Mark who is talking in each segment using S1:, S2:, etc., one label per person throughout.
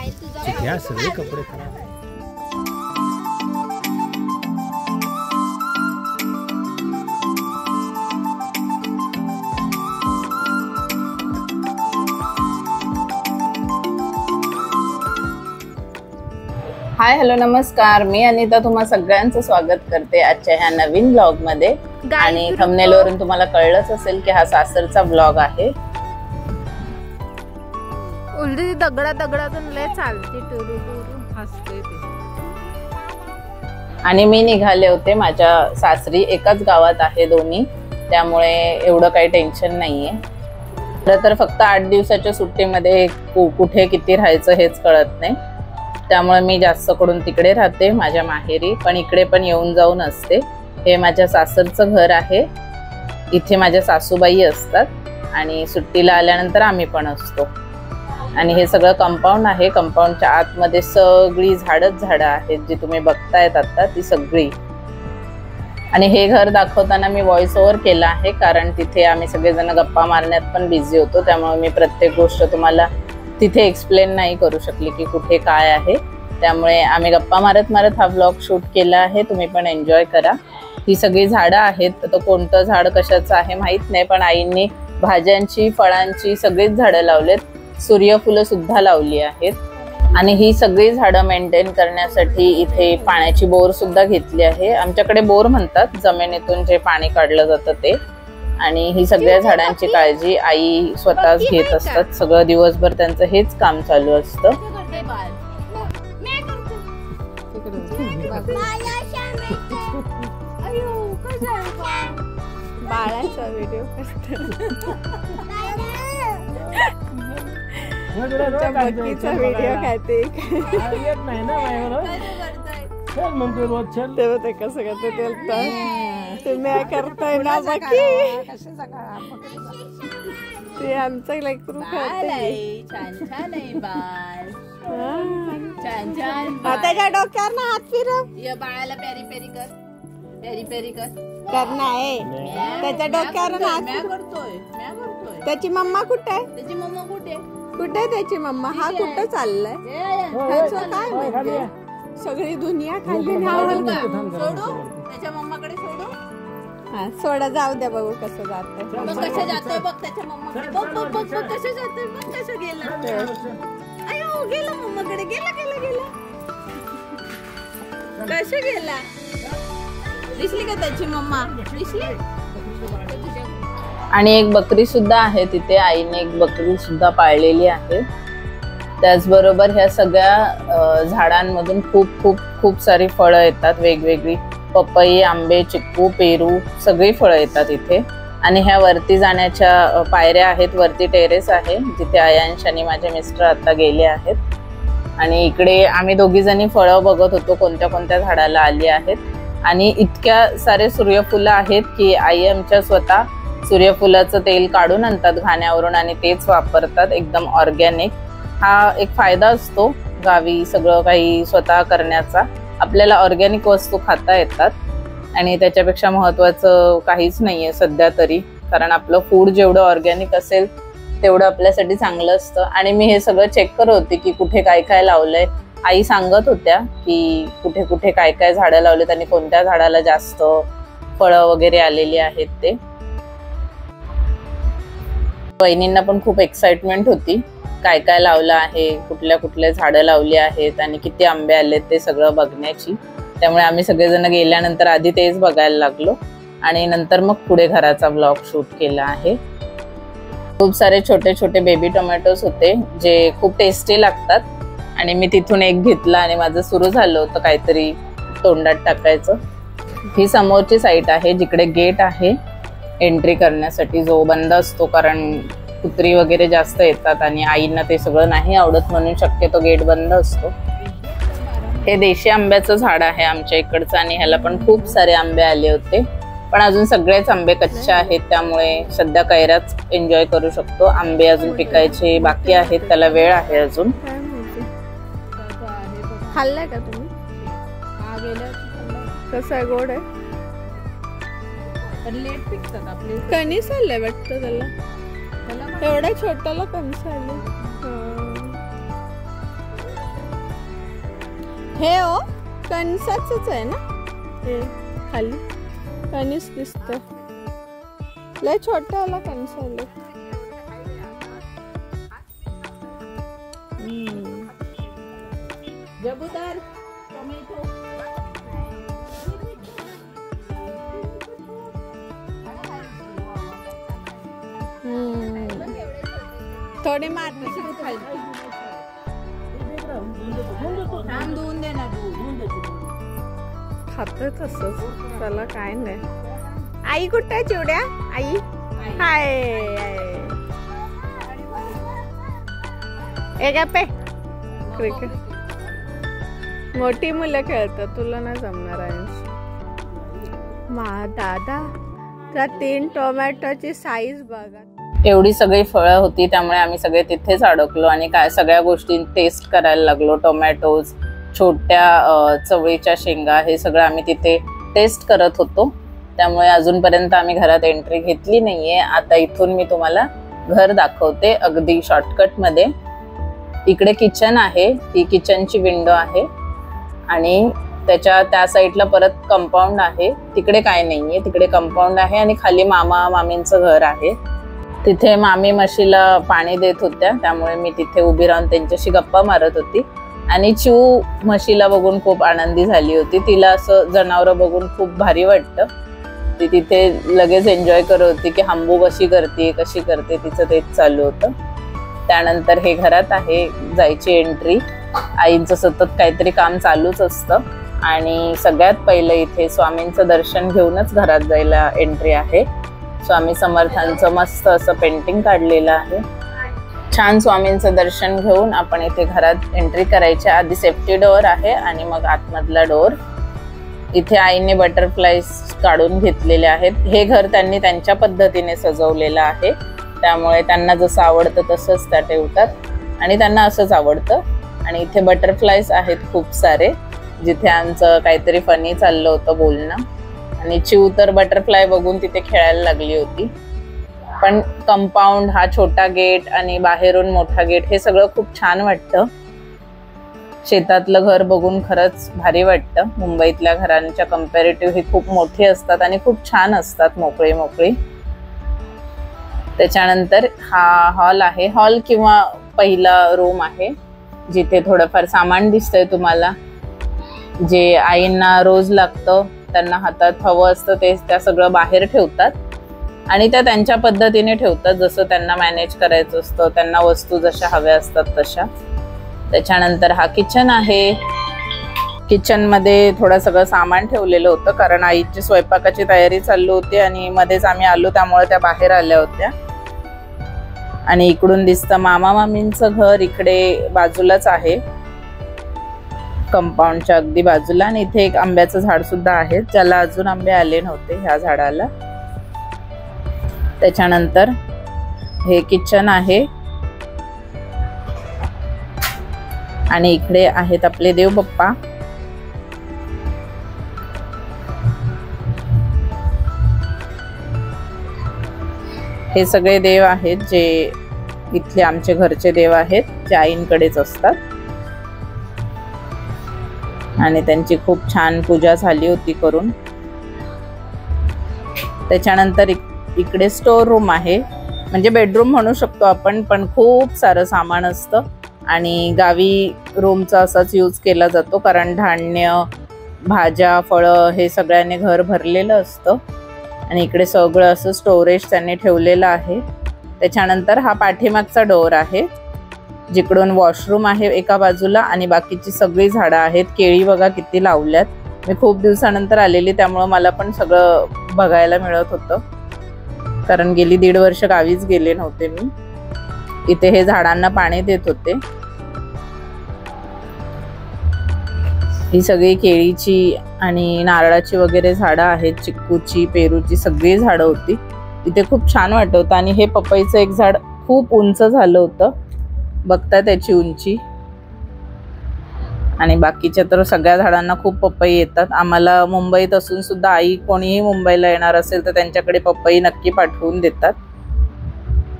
S1: घ्या सगळे कपडे खराब.
S2: हाय हॅलो नमस्कार, मी अनिता तुम्हा सगळ्यांचं स्वागत करते आजच्या ह्या नवीन ब्लॉग मध्ये. आणि थंबनेल वरून तुम्हाला कळलंच असेल की हा सासरचा ब्लॉग आहे.
S3: उलटी दगडातून लय चालते, टुरू टुरू हसते ती.
S2: आणि मी निघाले होते माझ्या सासरी, एकाच गावात आहे दोन्ही, त्यामुळे एवढं काही टेन्शन नाहीये. तर फक्त 8 दिवसाच्या सुट्टीमध्ये कुठे किती राहायचं हेच कळत नाही, त्यामुळे मी जास्त करून तिकडे राहते माझ्या माहेरी, पण इकडे पण येऊन जाऊन असते. हे माझ्या सासरचं घर आहे, इथे माझ्या सासूबाई असतात आणि सुट्टीला आल्यानंतर आम्ही पण असतो. आणि हे सगळं कंपाऊंड आहे. कंपाऊंडच्या आतमध्ये सगळी झाडं आहेत जी तुम्ही बघतायत आता, ती सगळी. आणि हे घर दाखवताना मी व्हॉइस ओव्हर केला आहे, कारण तिथे आम्ही सगळेजण गप्पा मारण्यात पण बिझी होतो, त्यामुळे मी प्रत्येक गोष्ट तुम्हाला तिथे एक्सप्लेन नाही करू शकली की कुठे काय आहे. त्यामुळे आम्ही गप्पा मारत मारत हा व्लॉग शूट केला आहे. तुम्ही पण एन्जॉय करा. ही सगळी झाडं आहेत, तर कोणतं झाड कशाचं आहे माहित नाही, पण आईंनी भाज्यांची फळांची सगळीच झाडं लावलेत, सूर्यफुलं सुद्धा लावली आहेत. आणि ही सगळी झाडं मेंटेन करण्यासाठी इथे पाण्याची बोर सुद्धा घेतली आहे. आमच्याकडे बोर म्हणतात जमिनीतून जे पाणी काढलं जातं ते. आणि ही सगळ्या झाडांची काळजी आई स्वतःच घेत असतात. सगळं दिवसभर त्यांचं हेच काम चालू असतं.
S3: बाळाचा व्हिडिओ बक्कीचा व्हिडिओ खाते तेव्हा ते कसं करते तुम्ही करताय ना बाकी ते आमचं लेकरू खाते. त्याच्या डोक्यावर ना हात फिरव,
S2: या बाळाला पेरी पेरी कर, पेरी पेरी कर
S3: करणार आहे. त्याच्या डोक्यावर ना हात
S2: करतोय.
S3: त्याची मम्मा कुठे आहे?
S2: त्याची मम्मा कुठे
S3: कुठे त्याची मम्मा? हा कुठं चाललाय? काय म्हणजे सगळी दुनिया खाल्ली
S2: सोडू त्याच्या मम्माकडे, सोडू.
S3: हा सोडा, जाऊ द्या बघू कसं जातंय.
S2: कसं जातोय बघ त्याच्या मम्माकडे, बघ बघ बघ बघ कसं जातोय, बघ कसं गेला. अयो गेला मम्माकडे, गेला गेला गेला, कसं गेला. दिसली का त्याची मम्मा? दिसली. आणि एक बकरी सुद्धा आहे तिथे, आईने एक बकरी सुद्धा पाळलेली आहे. त्याचबरोबर ह्या सगळ्या झाडांमधून खूप खूप खूप सारी फळं येतात वेगवेगळी. पपई, आंबे, चिक्कू, पेरू सगळी फळं येतात इथे. आणि ह्या वरती जाण्याच्या पायऱ्या आहेत, वरती टेरेस आहे जिथे आयांश आणि माझे मिस्टर आता गेले आहेत. आणि इकडे आम्ही दोघी जणी फळं बघत होतो कोणत्या कोणत्या झाडाला आली आहेत. आणि इतक्या सारे सूर्यफुलं आहेत की आई आमच्या स्वतः सूर्यफुलाचं तेल काढून आणतात घाण्यावरून आणि तेच वापरतात, एकदम ऑर्गॅनिक. हा एक फायदा असतो गावी सगळं काही स्वतः करण्याचा. आपल्याला ऑर्गॅनिक वस्तू खाता येतात आणि त्याच्यापेक्षा महत्त्वाचं काहीच नाहीये सध्या तरी, कारण आपलं फूड जेवढं ऑर्गॅनिक असेल तेवढं आपल्यासाठी चांगलं असतं. आणि मी हे सगळं चेक करत होते की कुठे काय काय लावलंय. आई सांगत होत्या की कुठे कुठे काय काय झाडं लावलेत आणि कोणत्या झाडाला जास्त फळं वगैरे आलेली आहेत ते. बहिणींना पण खूप एक्साइटमेंट होती काय काय लावलं आहे, कुठल्या कुठल्या झाडं लावली आहेत आणि किती आंबे आलेत ते सगळं बघण्याची. त्यामुळे आम्ही सगळेजण गेल्यानंतर आधी तेच बघायला लागलो आणि नंतर मग पुढे घराचा ब्लॉग शूट केला आहे. खूप सारे छोटे छोटे बेबी टोमॅटोज होते जे खूप टेस्टी लागतात आणि मी तिथून एक घेतला आणि माझं सुरू झालं होतं काहीतरी तोंडात टाकायचं. ही समोरची साईट आहे जिकडे गेट आहे एंट्री करण्यासाठी, जो बंद असतो कारण कुत्री वगैरे जास्त येतात आणि आईंना ते सगळं नाही आवडत म्हणून शक्यतो गेट बंद असतो. हे देशी आंब्याचं झाड आहे आमच्या इकडचं आणि ह्याला पण खूप सारे आंबे आले होते, पण अजून सगळेच आंबे कच्चे आहेत त्यामुळे सध्या कैऱ्याच एन्जॉय करू शकतो. आंबे अजून पिकायचे बाकी आहेत, त्याला वेळ आहे अजून.
S3: खाल्लाय का तुम्ही? कसं आहे, गोड आहे?
S2: लेट पिकतात आपले.
S3: कणीस आलंय वाटतं त्याला, एवढ्या छोट्याला कणीस आले. हे हो कणसाच आहे ना, हे खाली कणीस दिसत, लय छोटा आला कणस आले.
S2: जबूदार टोमॅटो.
S3: थोडे मारते खातोय तसंच, त्याला काय नाही. आई कुठे आहे चिवड्या? आई हाय. एक पे क्रिकेट मोठी मुलं खेळतात, तुला नाही जमणार आहे. दादा त्या 3 टोमॅटोची साईज बघा.
S2: एवढी सगळी फळं होती त्यामुळे आम्ही सगळे तिथेच अडकलो आणि काय सगळ्या गोष्टी टेस्ट करायला लागलो. टोमॅटोज, छोट्या चवळीच्या शेंगा, हे सगळं आम्ही तिथे टेस्ट करत होतो. त्यामुळे अजूनपर्यंत आम्ही घरात एंट्री घेतली नाहीये. आता इथून मी तुम्हाला घर दाखवते अगदी शॉर्टकटमध्ये. इकडे किचन आहे, ती किचनची विंडो आहे आणि त्याच्या त्या साईडला परत कंपाऊंड आहे. तिकडे काय नाहीये, तिकडे कंपाऊंड आहे आणि खाली मामा मामींचं घर आहे. तिथे मामी म्हशीला पाणी देत होत्या, त्यामुळे मी तिथे उभी राहून त्यांच्याशी गप्पा मारत होती. आणि चिऊ म्हशीला बघून खूप आनंदी झाली होती. तिला असं जनावरं बघून खूप भारी वाटतं. ती तिथे लगेच एन्जॉय करत होती की हंबू कशी करते, तिचं तेच चालू होतं. त्यानंतर हे घरात आहे, जायची एंट्री. आईंचं सतत काहीतरी काम चालूच असतं आणि सगळ्यात पहिलं इथे स्वामींचं दर्शन घेऊनच घरात जायला एंट्री आहे. स्वामी समर्थांचं मस्त असं पेंटिंग काढलेलं आहे. छान स्वामींचं दर्शन घेऊन आपण इथे घरात एंट्री करायच्या आधी सेफ्टी डोअर आहे आणि मग आतमधला डोअर. इथे आईने बटरफ्लाईज काढून घेतलेले आहेत. हे घर त्यांनी त्यांच्या पद्धतीने सजवलेलं आहे, त्यामुळे त्यांना जसं आवडतं तसंच त्या ठेवतात आणि त्यांना असंच आवडतं. आणि इथे बटरफ्लाईज आहेत खूप सारे, जिथे आमचं काहीतरी फनी चाललं होतं बोलणं. आणि चिऊ तर बटरफ्लाय बघून तिथे खेळायला लागली होती. पण कंपाऊंड, हा छोटा गेट आणि बाहेरून मोठा गेट, हे सगळं खूप छान वाटतं. शेतातलं घर बघून खरंच भारी वाटतं. मुंबईतल्या घरांच्या कम्पॅरेटिव्ह ही खूप मोठी असतात आणि खूप छान असतात, मोकळी मोकळी. त्याच्यानंतर हा हॉल आहे, हॉल किंवा पहिला रूम आहे, जिथे थोडंफार सामान दिसतंय तुम्हाला, जे आईंना रोज लागतं, त्यांना हातात हवं असतं ते त्या सगळं बाहेर ठेवतात आणि त्या त्यांच्या पद्धतीने ठेवतात, जसं त्यांना मॅनेज करायचं असतं, त्यांना वस्तू जशा हव्या असतात तशा. त्याच्यानंतर हा किचन आहे. किचन मध्ये थोडं सगळं सामान ठेवलेलं होतं, कारण आईची स्वयंपाकाची तयारी चालू होती आणि मध्येच आम्ही आलो त्यामुळे त्या बाहेर आल्या होत्या. आणि इकडून दिसतं मामा मामींचं घर, इकडे बाजूलाच आहे, कंपाऊंडच्या अगदी बाजूला. आणि इथे एक आंब्याचं झाड सुद्धा आहे, ज्याला अजून आंबे आले नव्हते ह्या झाडाला. त्याच्यानंतर हे किचन आहे आणि इकडे आहेत आपले देव बाप्पा. हे सगळे देव आहेत जे इथले आमचे घरचे देव आहेत, जे आईंकडेच असतात आणि त्यांची खूप छान पूजा झाली होती करून. त्याच्यानंतर इकडे स्टोर रूम आहे, म्हणजे बेडरूम म्हणू शकतो आपण, पण खूप सारं सामान असतं आणि गावी रूमचा असाच यूज केला जातो, कारण धान्य, भाज्या, फळं हे सगळ्यांनी घर भरलेलं असतं. आणि इकडे सगळं असं स्टोरेज त्यांनी ठेवलेलं आहे. त्याच्यानंतर हा पाठीमागचा डोअर आहे, जिकडून वॉशरूम आहे एका बाजूला आणि बाकीची सगळी झाडं आहेत. केळी बघा किती लावल्यात. मी खूप दिवसानंतर आलेली, त्यामुळं मला पण सगळं बघायला मिळत होतं, कारण गेली 1.5 वर्ष गावीच गेले नव्हते मी. इथे हे झाडांना पाणी देत होते. ही सगळी केळीची आणि नारळाची वगैरे झाडं आहेत, चिक्कूची, पेरूची सगळी झाडं होती. इथे खूप छान वाटत होतं. आणि हे पपईचं एक झाड खूप उंच झालं होतं, बघता त्याची उंची. आणि बाकीच्या तर सगळ्या झाडांना खूप पपई येतात. आम्हाला मुंबईत असून सुद्धा आई कोणीही मुंबईला येणार असेल तर त्यांच्याकडे पपई नक्की पाठवून देतात.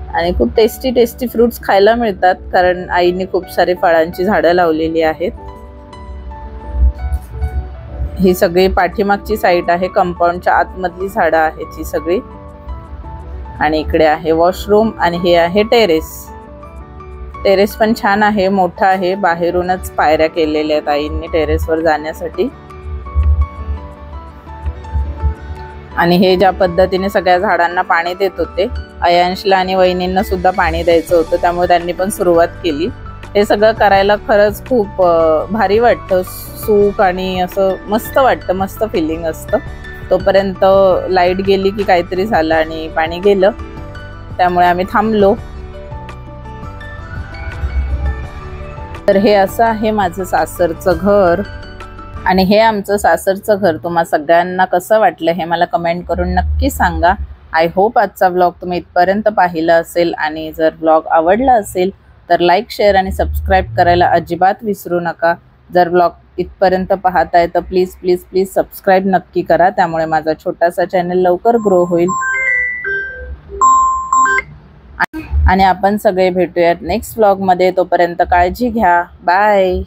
S2: आणि खूप टेस्टी टेस्टी फ्रुट्स खायला मिळतात, कारण आईने खूप सारे फळांची झाडं लावलेली आहेत. ही सगळी पाठीमागची साईड आहे, कंपाऊंडच्या आतमधली झाडं आहेत ही सगळी. आणि इकडे आहे वॉशरूम आणि हे आहे टेरेस. टेरेस पण छान आहे, मोठा आहे. बाहेरूनच पायऱ्या केलेल्या आहेत आईंनी टेरेसवर जाण्यासाठी. आणि हे ज्या पद्धतीने सगळ्या झाडांना पाणी देत होते, अयांशला आणि वहिनींना सुद्धा पाणी द्यायचं होतं, त्यामुळे त्यांनी पण सुरुवात केली. हे सगळं करायला खरंच खूप भारी वाटतं, सुख आणि असं मस्त वाटतं, मस्त फिलिंग असतं. तोपर्यंत लाईट गेली की काहीतरी झालं आणि पाणी गेलं, त्यामुळे आम्ही थांबलो. तर हे असं आहे माझं सासरचं घर. आणि हे आमचं सासरचं घर तुम्हा सगळ्यांना कसं वाटलं हे मला कमेंट करून नक्की सांगा. आय होप आजचा व्लॉग तुम्ही इथपर्यंत पाहिला असेल. आणि जर व्लॉग आवडला असेल तर लाईक, शेअर आणि सबस्क्राईब करायला अजिबात विसरू नका. जर व्लॉग इथपर्यंत पाहताय तर प्लीज प्लीज प्लीज सबस्क्राईब नक्की करा, त्यामुळे माझा छोटासा चॅनल लवकर ग्रो होईल. आणि आपण सगळे भेटूयात नेक्स्ट व्लॉगमध्ये. तोपर्यंत काळजी घ्या. बाय.